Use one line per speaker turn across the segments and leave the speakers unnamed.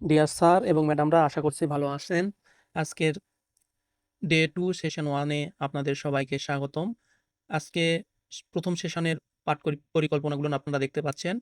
Dear sir এবং ম্যাডামরা, আশা করছি ভালো আছেন। আজকের ডে 2 সেশন 1 এ আপনাদের সবাইকে স্বাগতম। আজকে প্রথম সেশনের পরিকল্পনাগুলো আপনারা দেখতে পাচ্ছেন।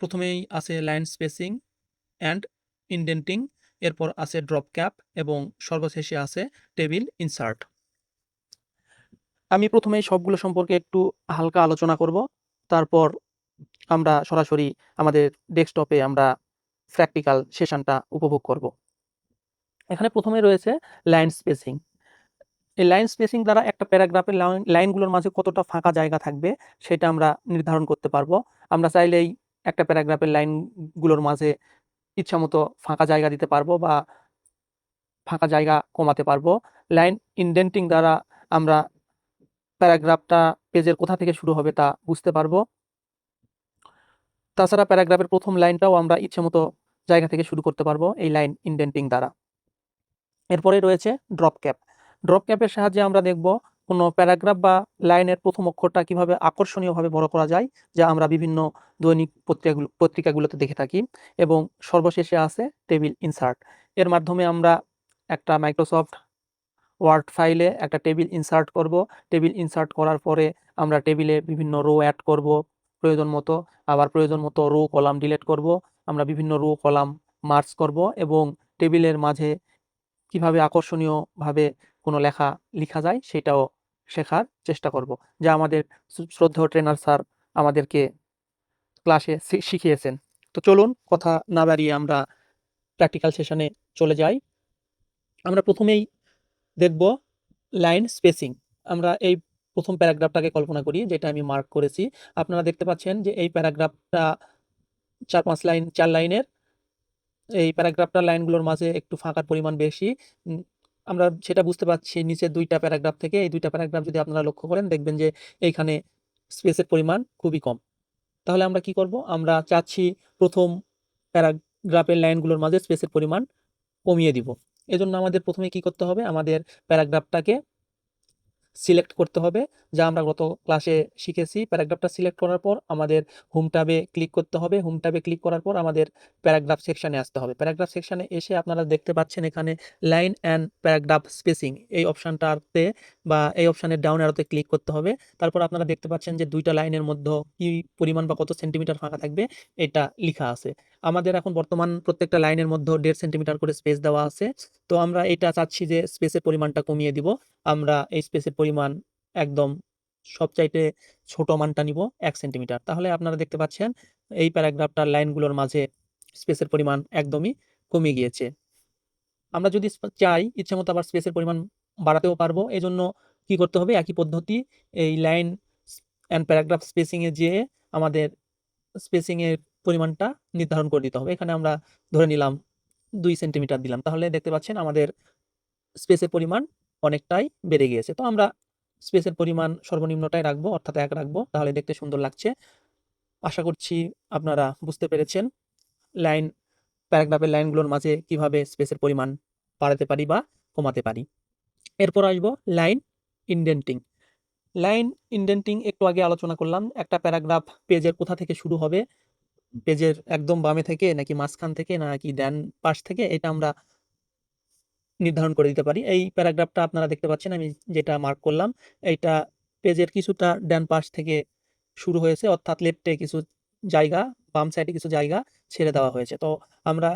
প্রথমেই আছে লাইন স্পেসিং অ্যান্ড ইনডেন্টিং, এরপর আছে ড্রপ ক্যাপ এবং সর্বশেষে আছে টেবিল ইনসার্ট। আমি প্রথমেই সবগুলো সম্পর্কে একটু হালকা আলোচনা করব, তারপর আমরা সরাসরি আমাদের ডেস্কটপে আমরা প্র্যাকটিক্যাল সেশনটা উপভোগ করব। এখানে প্রথমে রয়েছে লাইন স্পেসিং। এই লাইন স্পেসিং দ্বারা একটা প্যারাগ্রাফের লাইনগুলোর মাঝে কতটা ফাঁকা জায়গা থাকবে সেটা আমরা নির্ধারণ করতে পারবো। আমরা চাইলেই একটা প্যারাগ্রাফের লাইনগুলোর মাঝে ইচ্ছামতো ফাঁকা জায়গা দিতে পারবো বা ফাঁকা জায়গা কমাতে পারবো। লাইন ইনডেন্টিং দ্বারা আমরা প্যারাগ্রাফটা পেজের কোথা থেকে শুরু হবে তা বুঝতে পারবো। তাছাড়া প্যারাগ্রাফের প্রথম লাইনটাও আমরা ইচ্ছামতো জায়গা থেকে শুরু করতে পারবো এই লাইন ইনডেন্টিং দ্বারা। এরপরে রয়েছে ড্রপ ক্যাপ। ড্রপ ক্যাপের সাহায্যে আমরা দেখব কোনো প্যারাগ্রাফ বা লাইনের প্রথম অক্ষরটা কিভাবে আকর্ষণীয়ভাবে বড় করা যায়, যা আমরা বিভিন্ন দৈনিক পত্রিকাগুলোতে দেখে থাকি। এবং সর্বশেষে আছে টেবিল ইনসার্ট। এর মাধ্যমে আমরা একটা মাইক্রোসফট ওয়ার্ড ফাইলে একটা টেবিল ইনসার্ট করব। টেবিল ইনসার্ট করার পরে আমরা টেবিলে বিভিন্ন রো অ্যাড করব প্রয়োজন মতো, আবার প্রয়োজন মতো রো কলাম ডিলিট করব। আমরা বিভিন্ন রো কলাম মার্জ করব এবং টেবিলের মাঝে কিভাবে আকর্ষণীয়ভাবে কোনো লেখা লিখা যায় সেটাও শেখার চেষ্টা করব, যা আমাদের শ্রদ্ধেয় ট্রেনার স্যার আমাদেরকে ক্লাসে শিখিয়েছেন। তো চলুন কথা না বাড়িয়ে আমরা প্র্যাকটিক্যাল সেশনে চলে যাই। আমরা প্রথমেই দেখব লাইন স্পেসিং। আমরা এই প্রথম প্যারাগ্রাফটাকে কল্পনা করি, যেটা আমি মার্ক করেছি। আপনারা দেখতে পাচ্ছেন যে এই প্যারাগ্রাফটা 4-5 লাইন, 4 লাইনের। এই প্যারাগ্রাফটার লাইনগুলোর মাঝে একটু ফাঁকার পরিমাণ বেশি। আমরা সেটা বুঝতে পারছি নিচের 2টা প্যারাগ্রাফ থেকে। এই 2টা প্যারাগ্রাফ যদি আপনারা লক্ষ্য করেন, দেখবেন যে এইখানে স্পেসের পরিমাণ খুবই কম। তাহলে আমরা কি করব? আমরা চাচ্ছি প্রথম প্যারাগ্রাফের লাইনগুলোর মাঝে স্পেসের পরিমাণ কমিয়ে দিব। এজন্য আমাদের প্রথমে কি করতে হবে? আমাদের প্যারাগ্রাফটাকে সিলেক্ট করতে হবে, যা আমরা গত ক্লাসে শিখেছি। প্যারাগ্রাফটা সিলেক্ট করার পর আমাদের হোম ট্যাবে ক্লিক করতে হবে। হোম ট্যাবে ক্লিক করার পর আমাদের প্যারাগ্রাফ সেকশনে আসতে হবে। প্যারাগ্রাফ সেকশনে এসে আপনারা দেখতে পাচ্ছেন এখানে লাইন অ্যান্ড প্যারাগ্রাফ স্পেসিং এই অপশানটাতে বা এই অপশানের ডাউন অ্যারোতে ক্লিক করতে হবে। তারপর আপনারা দেখতে পাচ্ছেন যে 2টা লাইনের মধ্যে কি পরিমাণ বা কত সেন্টিমিটার ফাঁকা থাকবে এটা লিখা আছে। আমাদের এখন বর্তমান প্রত্যেকটা লাইনের মধ্যে 1.5 সেন্টিমিটার করে স্পেস দেওয়া আছে। তো আমরা এটা চাচ্ছি যে স্পেসের পরিমাণটা কমিয়ে দিব। আমরা এই স্পেসের পরিমাণ একদম সবচাইতে ছোট মানটা নিব 1 সেন্টিমিটার। তাহলে আপনারা দেখতে পাচ্ছেন এই প্যারাগ্রাফটার লাইনগুলোর মাঝে স্পেসের পরিমাণ একদমই কমে গিয়েছে। আমরা যদি চাই ইচ্ছামতো আবার স্পেসের পরিমাণ বাড়াতেও পারবো। এজন্য কি করতে হবে? একই পদ্ধতি, এই লাইন অ্যান্ড প্যারাগ্রাফ স্পেসিং এ যেয়ে আমাদের স্পেসিং এর পরিমাণটা নির্ধারণ করে দিতে হবে। এখানে আমরা ধরে নিলাম 2 সেন্টিমিটার দিলাম। তাহলে দেখতে পাচ্ছেন আমাদের স্পেসের পরিমাণ অনেকটাই বেড়ে গিয়েছে। তো আমরা স্পেসের পরিমাণ সর্বনিম্নটাই রাখবো, অর্থাৎ 1 রাখবো। তাহলে দেখতে সুন্দর লাগছে। আশা করছি আপনারা বুঝতে পেরেছেন প্যারাগ্রাফের লাইনগুলোর মাঝে কিভাবে স্পেসের পরিমাণ বাড়াতে পারি বা কমাতে পারি। এরপর আসবো লাইন ইনডেন্টিং। লাইন ইনডেন্টিং একটু আগে আলোচনা করলাম। একটা প্যারাগ্রাফ পেজের কোথা থেকে শুরু হবে, পেজের একদম বামে থেকে নাকি মাঝখান থেকে নাকি ডান পাশ থেকে, এটা আমরা নির্ধারণ করে দিতে পারি। এই প্যারাগ্রাফটা আপনারা দেখতে পাচ্ছেন আমি যেটা মার্ক করলাম, এইটা পেজের কিছুটা ডান পাশ থেকে শুরু হয়েছে, অর্থাৎ লেফটে কিছু জায়গা, বাম সাইডে কিছু জায়গা ছেড়ে দেওয়া হয়েছে। তো আমরা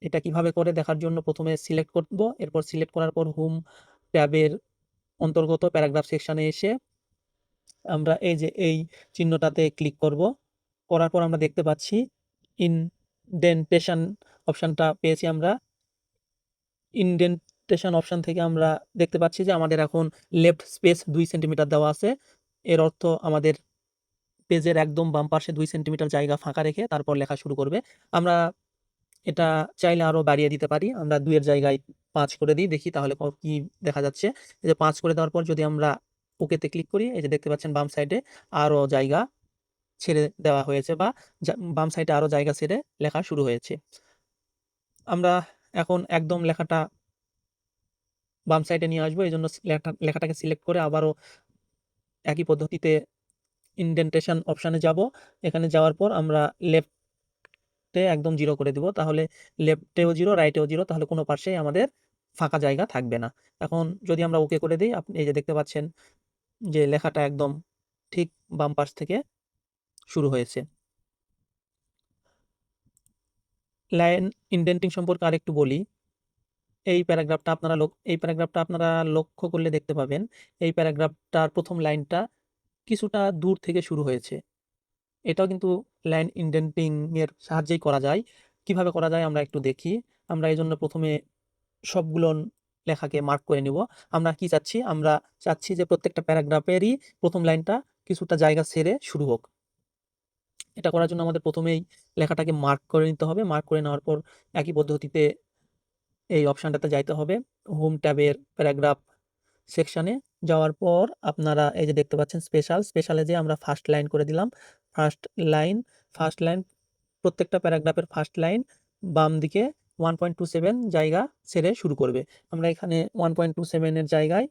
এটা কিভাবে করে দেখার জন্য প্রথমে সিলেক্ট করব। এরপর সিলেক্ট করার পর হোম ট্যাবের অন্তর্গত প্যারাগ্রাফ সেকশনে এসে আমরা এই যে এই চিহ্নটাতে ক্লিক করব। করার পর আমরা দেখতে পাচ্ছি ইনডেন্টেশন অপশনটা পেয়েছি আমরা। ইনডেন্টেশন অপশন থেকে আমরা দেখতে পাচ্ছি যে আমাদের এখন লেফট স্পেস 2 সেন্টিমিটার দেওয়া আছে। এর অর্থ আমাদের পেজের একদম বাম পাশে 2 সেন্টিমিটার জায়গা ফাঁকা রেখে তারপর লেখা শুরু করবে। আমরা এটা চাইলে আরো বাড়িয়ে দিতে পারি। আমরা 2 এর জায়গায় 5 করে দিই, দেখি তাহলে কি দেখা যাচ্ছে। এই যে 5 করে দেওয়ার পর যদি আমরা ওকেতে ক্লিক করি, এই যে দেখতে পাচ্ছেন বাম সাইডে আরো জায়গা ছেড়ে দেওয়া হয়েছে বা বাম সাইডে আরো জায়গা ছেড়ে লেখা শুরু হয়েছে। আমরা এখন একদম লেখাটা বাম সাইডে নিয়ে আসবো। এজন্য লেখাটাকে সিলেক্ট করে আবারও একই পদ্ধতিতে ইনডেন্টেশন অপশানে যাব। এখানে যাওয়ার পর আমরা লেফট লেফটে একদম 0 করে দিব, তাহলে লেফটেও 0 রাইটেও 0, তাহলে কোনো পাশেই আমাদের ফাঁকা জায়গা থাকবে না। এখন যদি আমরা ওকে করে দিই, আপনি এই যে দেখতে পাচ্ছেন যে লেখাটা একদম ঠিক বাম পাশ থেকে শুরু হয়েছে। লাইন ইনডেন্টিং সম্পর্কে আরেকটু বলি। এই প্যারাগ্রাফটা আপনারা লক্ষ্য করলে দেখতে পাবেন, এই প্যারাগ্রাফটার প্রথম লাইনটা কিছুটা দূর থেকে শুরু হয়েছে। এটাও কিন্তু লাইন ইনডেন্টিং এর সাহায্যেই করা যায়। কিভাবে করা যায় আমরা একটু দেখি। আমরা এজন্য প্রথমে সবগুলো লেখাকে মার্ক করে নিব। আমরা কি চাচ্ছি? আমরা চাচ্ছি যে প্রত্যেকটা প্যারাগ্রাফেরই প্রথম লাইনটা কিছুটা জায়গা ছেড়ে শুরু হোক। এটা করার জন্য আমাদের প্রথমেই লেখাটাকে মার্ক করে নিতে হবে। মার্ক করে নেওয়ার পর একই পদ্ধতিতে এই অপশনটাতে যাইতে হবে। হোম ট্যাবের প্যারাগ্রাফ সেকশনে যাওয়ার পর আপনারা এই যে দেখতে পাচ্ছেন স্পেশালে যে আমরা ফার্স্ট লাইন করে দিলাম। ফার্স্ট লাইন প্রত্যেকটা প্যারাগ্রাফের ফার্স্ট লাইন বাম দিকে 1.27 জায়গা ছেড়ে শুরু করবে। আমরা এখানে 1.27 এর জায়গায়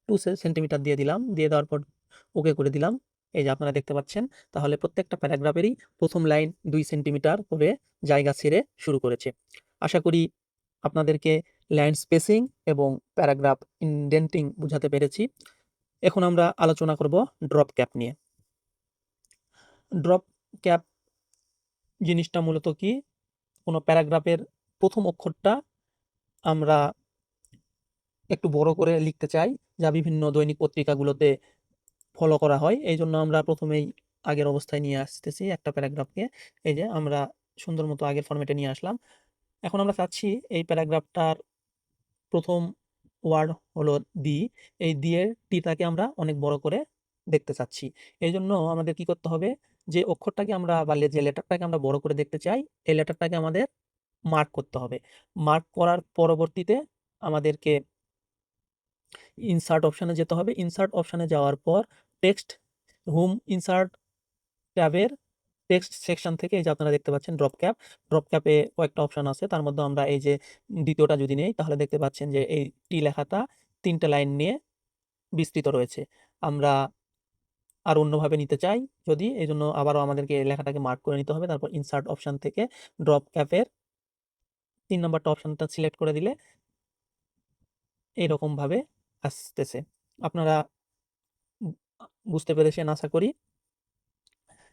2 সেন্টিমিটার দিয়ে দিলাম। দিয়ে দেওয়ার পর ওকে করে দিলাম। এই যে আপনারা দেখতে পাচ্ছেন, তাহলে প্রত্যেকটা প্যারাগ্রাফেরই প্রথম লাইন 2 সেন্টিমিটার করে জায়গা ছেড়ে শুরু করেছে। আশা করি আপনাদেরকে লাইন স্পেসিং এবং প্যারাগ্রাফ ইনডেন্টিং বুঝাতে পেরেছি। এখন আমরা আলোচনা করব ড্রপ ক্যাপ নিয়ে। ড্রপ ক্যাপ জিনিসটা মূলত কি? কোনো প্যারাগ্রাফের প্রথম অক্ষরটা আমরা একটু বড় করে লিখতে চাই, যা বিভিন্ন দৈনিক পত্রিকাগুলোতে ফলো করা হয়। এইজন্য আমরা প্রথমেই আগের অবস্থায় নিয়ে আসতেছি একটা প্যারাগ্রাফকে। এই যে আমরা সুন্দর মতো আগের ফরম্যাটে নিয়ে আসলাম। এখন আমরা চাচ্ছি এই প্যারাগ্রাফটার প্রথম ওয়ার্ড হলো দি। এই দি এর টিটাকে আমরা অনেক বড় করে দেখতে চাচ্ছি। এইজন্য আমাদের কি করতে হবে? যে অক্ষরটাকে আমরা বা যে লেটারটাকে আমরা বড় করে দেখতে চাই, এই লেটারটাকে আমাদের মার্ক করতে হবে। মার্ক করার পরবর্তীতে আমাদেরকে ইনসার্ট অপশনে যেতে হবে। ইনসার্ট অপশনে যাওয়ার পর টেক্সট হোম ইনসার্ট ট্যাবের টেক্সট সেকশন থেকে এই যে আপনারা দেখতে পাচ্ছেন ড্রপ ক্যাপে কয়েকটা অপশন আছে। তার মধ্যে আমরা এই যে দ্বিতীয়টা যদি নেই, তাহলে দেখতে পাচ্ছেন যে এই টি লেখাটা 3 টে লাইন নিয়ে বিস্তৃত রয়েছে। আমরা আর অন্যভাবে নিতে চাই যদি, এইজন্য আবারও আমাদেরকে এই লেখাটাকে মার্ক করে নিতে হবে। তারপর ইনসার্ট অপশন থেকে ড্রপ ক্যাপের 3 নম্বরটা অপশনটা সিলেক্ট করে দিলে এইরকমভাবে আসতেছে। আপনারা বুঝতে পেরেছেন আশা করি।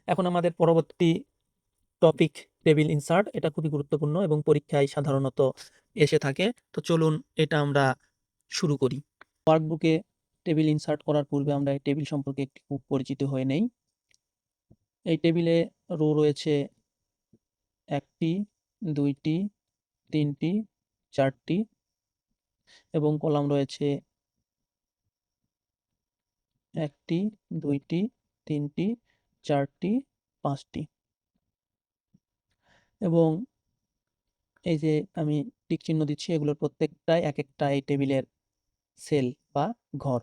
এখন আমাদের পরবর্তী টপিক টেবিল ইনসার্ট। এটা খুবই গুরুত্বপূর্ণ এবং পরীক্ষায় সাধারণত এসে থাকে। তো চলুন এটা আমরা শুরু করি। ওয়ার্কবুকে টেবিল ইনসার্ট করার পূর্বে আমরা এই টেবিল সম্পর্কে একটু খুব পরিচিত হয়ে নেই। এই টেবিলে রো রয়েছে 1টি, 2টি, 3টি, 4টি এবং কলাম রয়েছে 1টি, 2টি, 3টি, 4টি, 5টি এবং এই যে আমি টিক চিহ্ন দিচ্ছি, এগুলোর প্রত্যেকটাই এক একটা এই টেবিলের সেল বা ঘর।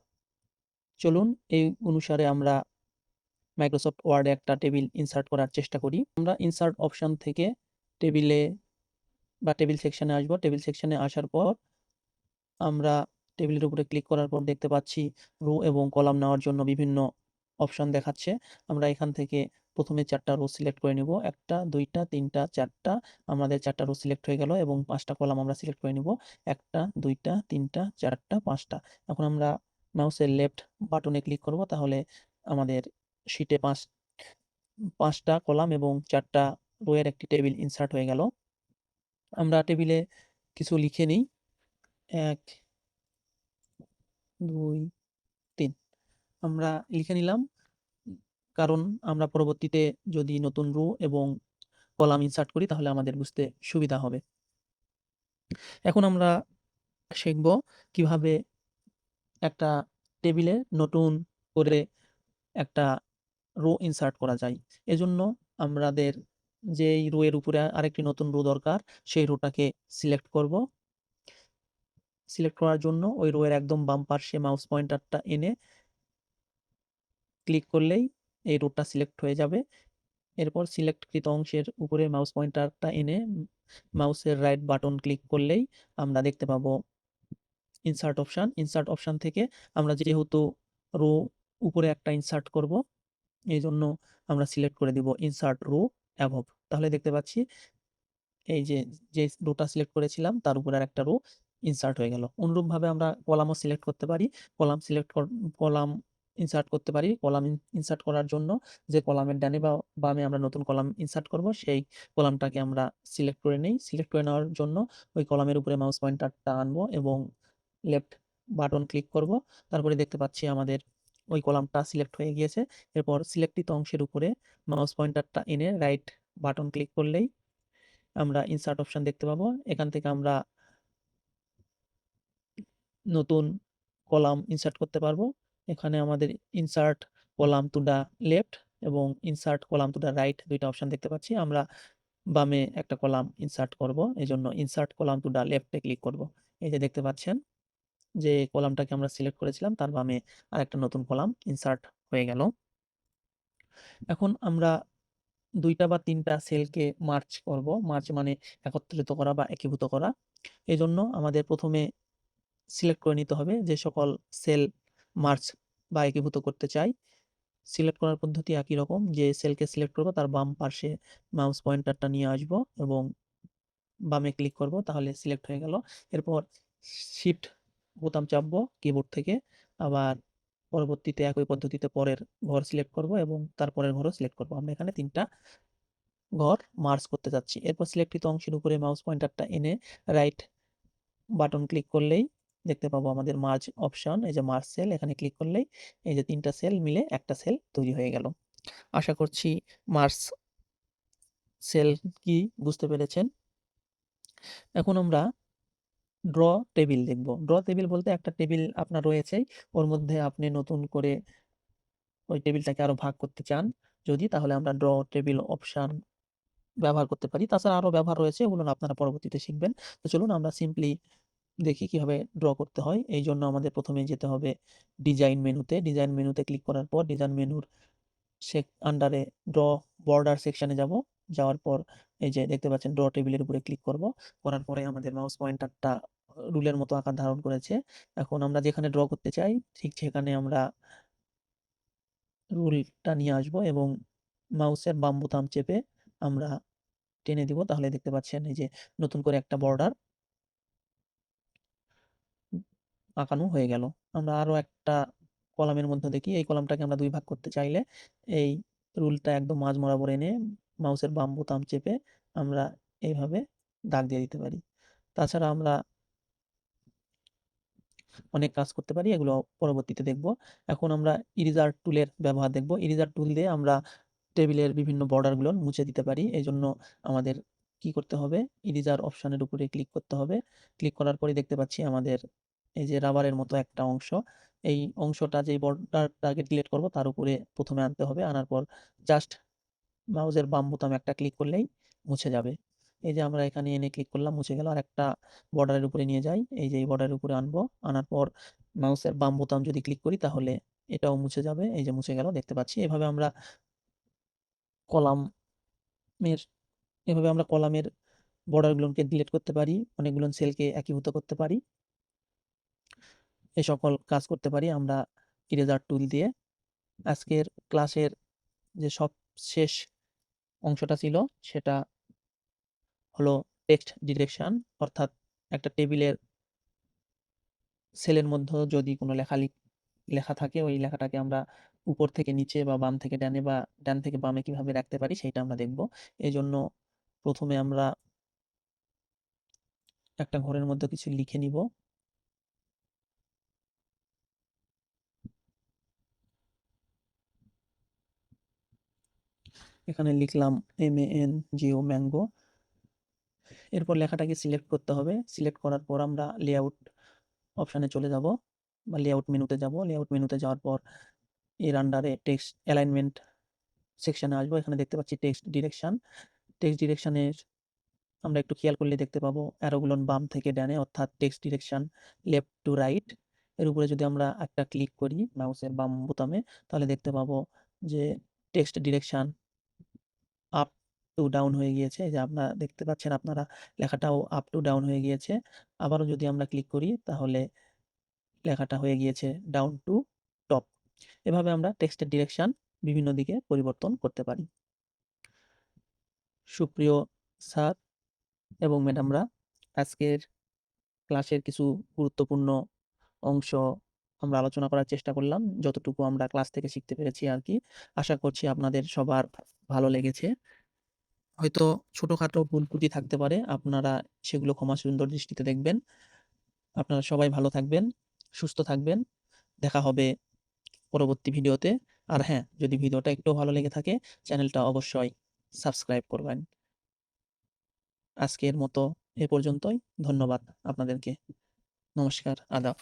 চলুন এই অনুসারে আমরা মাইক্রোসফট ওয়ার্ডে একটা টেবিল ইনসার্ট করার চেষ্টা করি। আমরা ইনসার্ট অপশন থেকে টেবিলে বা টেবিল সেকশনে আসব। টেবিল সেকশনে আসার পর আমরা টেবিলের উপরে ক্লিক করার পর দেখতে পাচ্ছি রো এবং কলাম নেওয়ার জন্য বিভিন্ন অপশন দেখাচ্ছে। আমরা এখান থেকে প্রথমে 4টা রো সিলেক্ট করে নিব। 1টা, 2টা, 3টা, 4টা। আমাদের 4টা রো সিলেক্ট হয়ে গেল এবং 5টা কলাম আমরা সিলেক্ট করে নিব। 1টা, 2টা, 3টা, 4টা, 5টা। এখন আমরা মাউসের লেফট বাটনে ক্লিক করব, তাহলে আমাদের শীটে 5টা কলাম এবং 4টা রো এর একটি টেবিল ইনসার্ট হয়ে গেল। আমরা টেবিলে কিছু লিখে নিই। 1, 2, 3 আমরা লিখে নিলাম, কারণ আমরা পরবর্তীতে যদি নতুন রো এবং কলাম ইনসার্ট করি তাহলে আমাদের বুঝতে সুবিধা হবে। এখন আমরা শিখব কিভাবে একটা টেবিলে নতুন করে একটা রো ইনসার্ট করা যায়। এজন্য আমাদের যেই রো এর উপরে আরেকটি নতুন রো দরকার, সেই রোটাকে সিলেক্ট করব। সিলেক্ট করার জন্য ওই রো এর একদম বাম পাশে মাউস পয়েন্টারটা এনে ক্লিক করলেই এই রোটা সিলেক্ট হয়ে যাবে। এরপর সিলেক্টকৃত অংশের উপরে মাউস পয়েন্টারটা এনে মাউসের রাইট বাটন ক্লিক করলেই আমরা দেখতে পাবো ইনসার্ট অপশন। ইনসার্ট অপশন থেকে আমরা যেহেতু রো উপরে একটা ইনসার্ট করব, এই জন্য আমরা সিলেক্ট করে দিব ইনসার্ট রো অ্যাবভ। তাহলে দেখতে পাচ্ছি এই যে রোটা সিলেক্ট করেছিলাম তার উপরে আরেকটা রো ইনসার্ট হয়ে গেল। অনুরূপভাবে আমরা কলামও সিলেক্ট করতে পারি। কলাম ইনসার্ট করতে পারি। কলাম ইনসার্ট করার জন্য যে কলামের ডানে বা বামে আমরা নতুন কলাম ইনসার্ট করব সেই কলামটাকে আমরা সিলেক্ট করে নেই। সিলেক্ট করে নেওয়ার জন্য ওই কলামের উপরে মাউস পয়েন্টারটা আনবো এবং লেফট বাটন ক্লিক করব। তারপরে দেখতে পাচ্ছি আমাদের ওই কলামটা সিলেক্ট হয়ে গিয়েছে। এরপর সিলেক্টিত অংশের উপরে মাউস পয়েন্টারটা এনে রাইট বাটন ক্লিক করলেই আমরা ইনসার্ট অপশন দেখতে পাবো। এখান থেকে আমরা নতুন কলাম ইনসার্ট করতে পারবো। এখানে আমাদের insert column to the left এবং insert column to the right দুইটা অপশন দেখতে পাচ্ছি। আমরা বামে একটা কলাম ইনসার্ট করব, এই জন্য ইনসার্ট কলাম টু দা লেফটে ক্লিক করব। এই যে দেখতে পাচ্ছেন যে কলামটাকে আমরা সিলেক্ট করেছিলাম তার বামে আরেকটা নতুন কলাম ইনসার্ট হয়ে গেল। এখন আমরা ২টা বা ৩টা সেলকে মার্জ করব। মার্জ মানে একত্রিত করা বা একীভূত করা। এজন্য আমাদের প্রথমে সিলেক্ট করে নিতে হবে যে সকল সেল মার্জ বা একীভূত করতে চাই। সিলেক্ট করার পদ্ধতি একই রকম, যে সেলকে সিলেক্ট করব তার বাম পাশে মাউস পয়েন্টারটা নিয়ে আসব এবং বামে ক্লিক করব, তাহলে সিলেক্ট হয়ে গেল। এরপর শিফট বোতাম চাপবো কিবোর্ড থেকে, আবার পরবর্তীতে একই পদ্ধতিতে পরের ঘর সিলেক্ট করব এবং তারপরের ঘরও সিলেক্ট করব। আমরা এখানে ৩টা ঘর মার্জ করতে যাচ্ছি। এরপর সিলেক্টিত অংশের উপরে মাউস পয়েন্টারটা এনে রাইট বাটন ক্লিক করলেই দেখতে পাবো আমাদের মার্জ অপশন, এই যে মার্জ সেল, এখানে ক্লিক করলেই এই যে ৩টা সেল মিলে একটা সেল তৈরি হয়ে গেল। আশা করছি মার্জ সেল কি বুঝতে পেরেছেন। এখন আমরা ড্র টেবিল দেখব। ড্র টেবিল বলতে একটা টেবিল আপনার রয়েছেই, ওর মধ্যে আপনি নতুন করে ওই টেবিলটাকে আরো ভাগ করতে চান যদি, তাহলে আমরা ড্র টেবিল অপশন ব্যবহার করতে পারি। তাছাড়া আরো ব্যবহার রয়েছে, ওগুলো আপনারা পরবর্তীতে শিখবেন। তো চলুন আমরা সিম্পলি দেখি কিভাবে ড্র করতে হয়। এই জন্য আমাদের প্রথমে যেতে হবে ডিজাইন মেনুতে। ডিজাইন মেনুতে ক্লিক করার পর ডিজাইন মেনুর আন্ডারে ড্র বর্ডার সেকশনে যাব। যাওয়ার পর এই যে দেখতে পাচ্ছেন ড্র টেবিলের উপরে ক্লিক করব। করার পরে আমাদের মাউস পয়েন্টারটা রুলের মতো আকার ধারণ করেছে। এখন আমরা যেখানে ড্র করতে চাই ঠিক সেখানে আমরা রুলটা নিয়ে আসব এবং মাউসের বাম বোতাম চেপে আমরা টেনে দিব, তাহলে দেখতে পাচ্ছেন এই যে নতুন করে একটা বর্ডার আঁকানো হয়ে গেল। আমরা আরো একটা কলামের মধ্যে দেখি, এই কলামটাকে আমরা ২ ভাগ করতে চাইলে এই রুলটা একদম মাঝ বরাবর এনে মাউসের বাম বোতাম চেপে আমরা এইভাবে দাগ দিয়ে দিতে পারি। তাছাড়া আমরা অনেক কাজ করতে পারি, এগুলো পরবর্তীতে দেখব। এখন আমরা ইরেজার টুলের ব্যবহার দেখব। ইরেজার টুল দিয়ে আমরা টেবিলের বিভিন্ন বর্ডারগুলো মুছে দিতে পারি। এজন্য আমাদের কি করতে হবে, ইরেজার অপশনের উপরে ক্লিক করতে হবে। ক্লিক করার পরে দেখতে পাচ্ছি আমাদের এই যে রাবারের মতো একটা অংশ, এই অংশটা যেই বর্ডারটাকে ডিলিট করব তার উপরে প্রথমে আনতে হবে। আনার পর জাস্ট মাউসের বাম বোতামে একটা ক্লিক করলেই মুছে যাবে। এই যে আমরা এখানে এনে ক্লিক করলাম, মুছে গেল। আরেকটা বর্ডারের উপরে নিয়ে যাই, এই যে এই বর্ডারের উপরে আনবো। আনার পর মাউসের বাম বোতাম যদি ক্লিক করি তাহলে এটাও মুছে যাবে। এই যে মুছে গেল, দেখতে পাচ্ছি। কলামের এভাবে আমরা কলামের বর্ডারগুলোকে ডিলিট করতে পারি, অনেকগুলো সেলকে একীভূত করতে পারি। এই সকল কাজ করতে পারি আমরা ইরেজার টুল দিয়ে। আজকের ক্লাসের যে সবশেষ অংশটা ছিল সেটা হলো টেক্সট ডিরেকশন, অর্থাৎ একটা টেবিলের সেলের মধ্যে যদি কোনো লেখা থাকে ওই লেখাটাকে আমরা উপর থেকে নিচে বা বাম থেকে ডানে বা ডান থেকে বামে কিভাবে রাখতে পারি সেইটা আমরা দেখব। এজন্য প্রথমে আমরা একটা ঘরের মধ্যে কিছু লিখে নিব। এখানে লিখলাম MANGO ম্যাঙ্গো। এরপর লেখাটাকে সিলেক্ট করতে হবে। সিলেক্ট করার পর আমরা লেআউট অপশনে চলে যাব বা লেআউট মেনুতে যাব। লেআউট মেনুতে যাওয়ার পর এর আন্ডারে টেক্সট অ্যালাইনমেন্ট সেকশনে আসবো। এখানে দেখতে পাচ্ছি টেক্সট ডিরেকশন। টেক্সট ডিরেকশনের আমরা একটু খেয়াল করলে দেখতে পাবো অ্যারোগুলো বাম থেকে ডানে, অর্থাৎ text direction left to right. এর উপরে যদি আমরা একটা ক্লিক করি মাউসের বাম বোতামে, তাহলে দেখতে পাবো যে text direction up to down হয়ে গিয়েছে। এই যে আপনারা দেখতে পাচ্ছেন, আপনারা লেখাটাও আপ টু ডাউন হয়ে গিয়েছে। আবারও যদি আমরা ক্লিক করি তাহলে লেখাটা হয়ে গিয়েছে ডাউন টু টপ। এভাবে আমরা টেক্সটের ডিরেকশন বিভিন্ন দিকে পরিবর্তন করতে পারি। সুপ্রিয় স্যার এবং ম্যাডামরা, আজকের ক্লাসের কিছু গুরুত্বপূর্ণ অংশ আমরা আলোচনা করার চেষ্টা করলাম, যতটুকু আমরা ক্লাস থেকে শিখতে পেরেছি আর কি। আশা করছি আপনাদের সবার ভালো লেগেছে। হয়তো ছোটখাটো ভুল ত্রুটি থাকতে পারে, আপনারা সেগুলো ক্ষমা সুন্দর দৃষ্টিতে দেখবেন। আপনারা সবাই ভালো থাকবেন, সুস্থ থাকবেন। দেখা হবে পরবর্তী ভিডিওতে। আর হ্যাঁ, যদি ভিডিওটা একটুও ভালো লেগে থাকে, চ্যানেলটা অবশ্যই সাবস্ক্রাইব করবেন। আজকের মতো এ পর্যন্তই। ধন্যবাদ আপনাদেরকে। নমস্কার, আদাব।